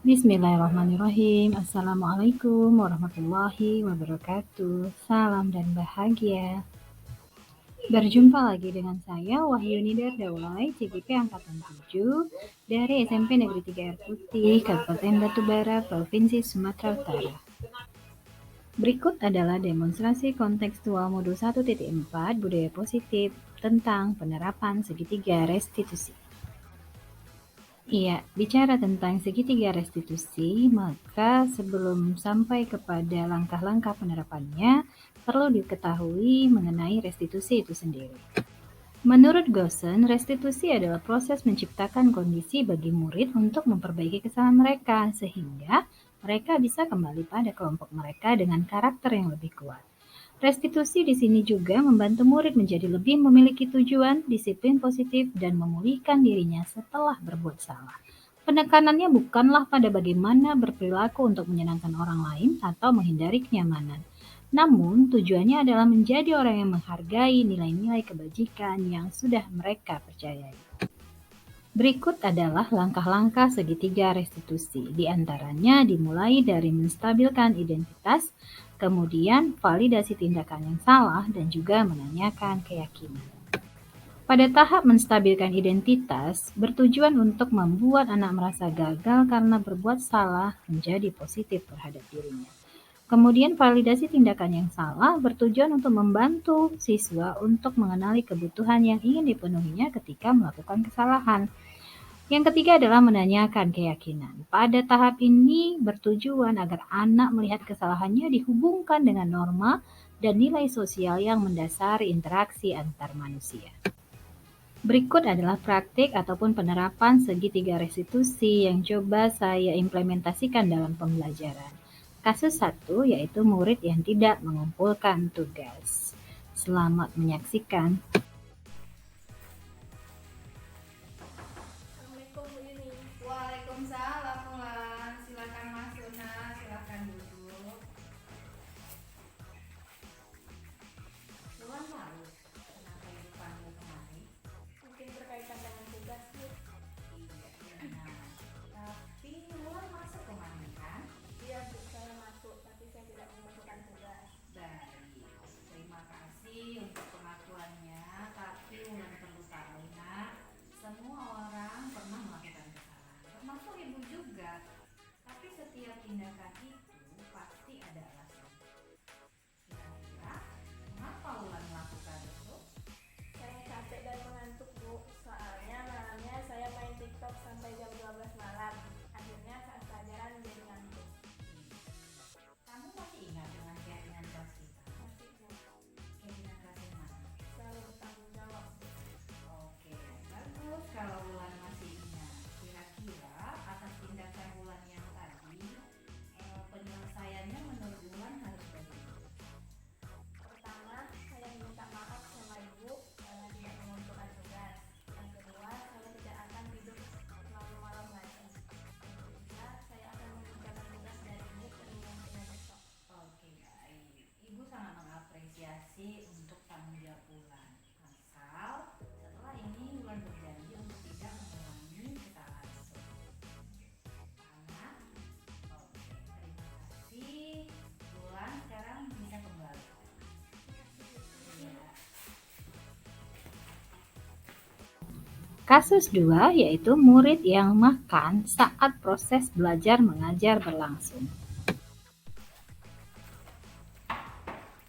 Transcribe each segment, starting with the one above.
Bismillahirrahmanirrahim. Assalamualaikum warahmatullahi wabarakatuh. Salam dan bahagia. Berjumpa lagi dengan saya Wahyuni Dardaulay, CGP Angkatan 7 dari SMP Negeri 3 Air Putih, Kabupaten Batubara, Provinsi Sumatera Utara. Berikut adalah demonstrasi kontekstual modul 1.4 budaya positif tentang penerapan segitiga restitusi. Iya, bicara tentang segitiga restitusi, maka sebelum sampai kepada langkah-langkah penerapannya, perlu diketahui mengenai restitusi itu sendiri. Menurut Gaussen, restitusi adalah proses menciptakan kondisi bagi murid untuk memperbaiki kesalahan mereka, sehingga mereka bisa kembali pada kelompok mereka dengan karakter yang lebih kuat. Restitusi di sini juga membantu murid menjadi lebih memiliki tujuan, disiplin positif, dan memulihkan dirinya setelah berbuat salah. Penekanannya bukanlah pada bagaimana berperilaku untuk menyenangkan orang lain atau menghindari kenyamanan. Namun, tujuannya adalah menjadi orang yang menghargai nilai-nilai kebajikan yang sudah mereka percayai. Berikut adalah langkah-langkah segitiga restitusi. Di antaranya dimulai dari menstabilkan identitas, kemudian validasi tindakan yang salah, dan juga menanyakan keyakinan. Pada tahap menstabilkan identitas, bertujuan untuk membuat anak merasa gagal karena berbuat salah menjadi positif terhadap dirinya. Kemudian validasi tindakan yang salah bertujuan untuk membantu siswa untuk mengenali kebutuhan yang ingin dipenuhinya ketika melakukan kesalahan. Yang ketiga adalah menanyakan keyakinan. Pada tahap ini bertujuan agar anak melihat kesalahannya dihubungkan dengan norma dan nilai sosial yang mendasari interaksi antar manusia. Berikut adalah praktik ataupun penerapan segitiga restitusi yang coba saya implementasikan dalam pembelajaran. Kasus 1 yaitu murid yang tidak mengumpulkan tugas. Selamat menyaksikan. Assalamualaikum Bu Yuni. Waalaikumsalam Mulan. Silakan masuk Nak, silakan duduk. Mulan tahu kenapa Ibu panggil kemari? Mungkin berkaitan dengan tugas, Bu. Iya benar. Tapi Mulan masuk kemarin kan? Iya, Bu, saya masuk, tapi saya tidak mengumpulkan tugas. Baik. Terima kasih untuk pengakuannya. Tapi Mulan perlu tahu Nak, semua orang pernah melakukan kesalahan, termasuk Ibu juga. Tapi setiap tindakan itu pasti ada alasan. Kira-kira mengapa Wulan melakukan itu? Saya capek dan mengantuk, Bu. Soalnya malamnya saya main TikTok sampai jam 12 malam. Akhirnya saat pelajaran menjadi ngantuk. Kamu masih ingat dengan keyakinan kelas kita? Masih, Bu. Keyakinan kelas yang mana? Selalu bertanggung jawab, Bu. Oke, bagus kalau Wulan masih ingat. Kira-kira atas tindakan Wulan yang tadi, penyelesaiannya menurut Wulan harus bagaimana? Pertama, saya minta maaf sama Ibu karena tidak mengumpulkan tugas. Yang kedua, saya tidak akan tidur terlalu malam lagi. Yang ketiga, saya akan mengerjakan tugas dari Ibu ke dengan besok. Oke, baik. Ibu sangat mengapresiasi untuk tanggung jawab Wulan. Asal setelah ini Wulan berjanji untuk tidak mengulangi kesalahan tersebut. Paham ya? Oke, terima kasih. Wulan sekarang bisa kembali. Iya. Kasus 2 yaitu murid yang makan saat proses belajar mengajar berlangsung.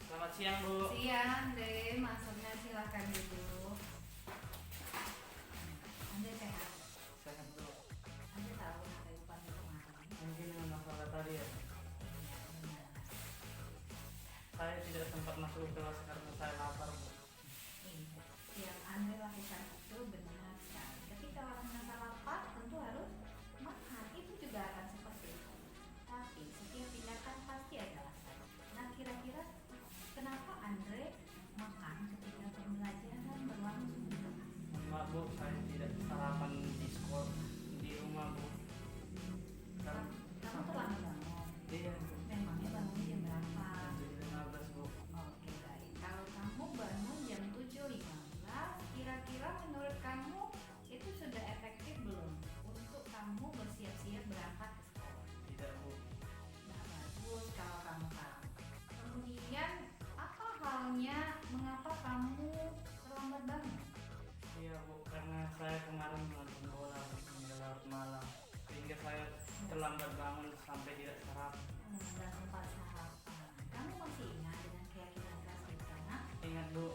Selamat siang, Bu. Siang, Dek. Masuknya silakan duduk. Anda sehat? Sehat, Bu. Anda tahu kenapa Ibu panggil kemarin? Mungkin dengan masalah tadi ya. Iya, benar. Saya tidak sempat masuk kelas karena saya lapar, Bu. Iya, yang Anda lakukan itu benar sekali. Ketika orang merasa lapar, tentu harus makan. Itu juga akan seperti itu. Tapi setiap tindakan pasti ada alasan. Nah, kira-kira kenapa Andre makan ketika pembelajaran berlangsung? Maaf, Bu, saya tidak sarapan di sekolah di rumah, Bu. Karena Kamu telah bangun. iya, Bu. Memangnya bangunnya jam berapa? Jadi 15, Bu. Oke, baik. Kalau kamu bangun terlambat bangun sampai tidak sarapan. Dan sempat sarapan. Kamu masih ingat dengan keyakinan keras kita, nak? Ingat Bu,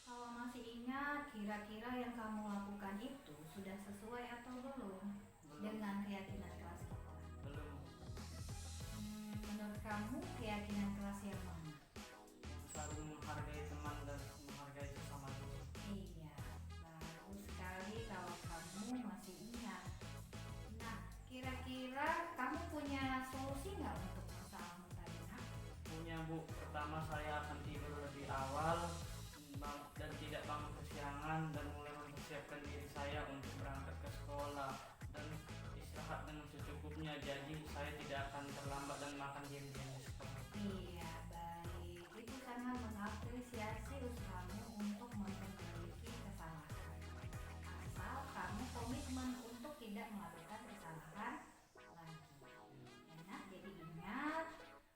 Kalau masih ingat, kira-kira yang kamu lakukan itu sudah sesuai atau belum belum, dengan keyakinan keras kita? belum. Menurut kamu keyakinan keras yang mana? Selalu menghargai teman dan menghargai sesama dulu. Iya, bagus sekali kalau kamu masih ingat. Nah, kira-kira kamu punya solusi nggak untuk masalahmu tadi, nak? Punya Bu, pertama saya akan tidur lebih awal dan tidak bangun kesiangan dan mulai mempersiapkan diri saya untuk berangkat ke sekolah dan istirahat dengan secukupnya, jadi saya tidak akan terlambat dan makan diam-diam di sekolah. Iya, baik. Itu sangat mengapresiasi usahamu untuk memperbaiki kesalahan. Asal kamu komitmen untuk tidak melakukan kesalahan lagi. Enak, jadi ingat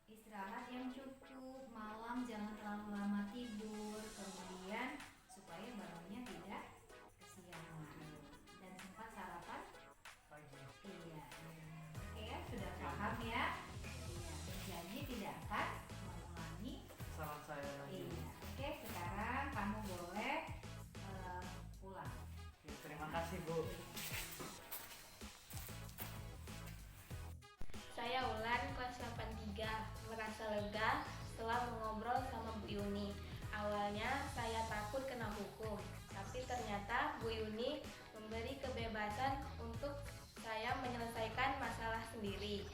istirahat yang cukup, malam jangan terlalu lama tidur, kemudian supaya bangunnya tidak kesiangan dan sempat sarapan. Pagi. Iya, oke ya, sudah paham ya? Iya, berjanji tidak akan mengulangi. Salam saya lagi. Iya, oke, sekarang kamu boleh pulang. Oke, terima kasih Bu. Saya Ulan, kelas 83, merasa lega setelah mengobrol sama Bu Yuni. Awalnya saya takut kena hukum, tapi ternyata Bu Yuni memberi kebebasan untuk saya menyelesaikan masalah sendiri.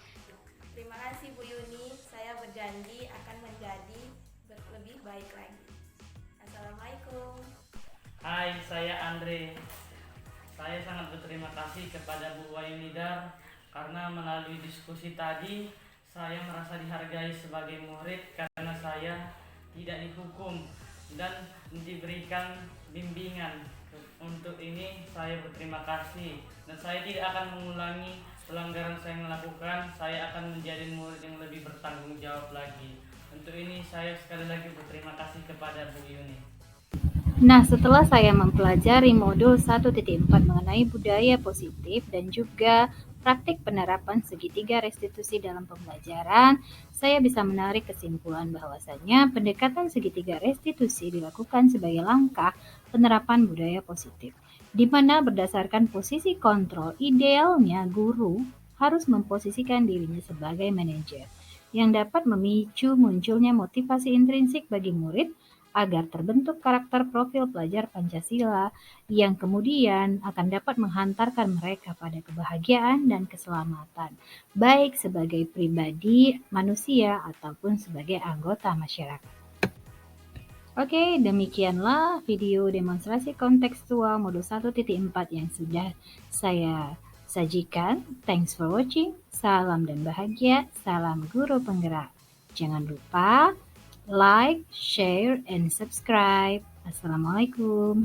Terima kasih Bu Yuni, saya berjanji akan menjadi lebih baik lagi. Assalamualaikum. Hai, saya Andre. Saya sangat berterima kasih kepada Bu Wainidar karena melalui diskusi tadi saya merasa dihargai sebagai murid karena saya tidak dihukum dan diberikan bimbingan. Untuk ini saya berterima kasih dan saya tidak akan mengulangi pelanggaran saya yang melakukan. Saya akan menjadi murid yang lebih bertanggung jawab lagi. Untuk ini saya sekali lagi berterima kasih kepada Bu Yuni. Nah, setelah saya mempelajari modul 1.4 mengenai budaya positif dan juga praktik penerapan segitiga restitusi dalam pembelajaran, saya bisa menarik kesimpulan bahwasannya pendekatan segitiga restitusi dilakukan sebagai langkah penerapan budaya positif, di mana berdasarkan posisi kontrol, idealnya guru harus memposisikan dirinya sebagai manajer yang dapat memicu munculnya motivasi intrinsik bagi murid agar terbentuk karakter profil pelajar Pancasila yang kemudian akan dapat menghantarkan mereka pada kebahagiaan dan keselamatan, baik sebagai pribadi manusia ataupun sebagai anggota masyarakat. Oke, demikianlah video demonstrasi kontekstual modul 1.4 yang sudah saya sajikan. Thanks for watching. Salam dan bahagia. Salam guru penggerak. Jangan lupa like, share, and subscribe. Assalamualaikum.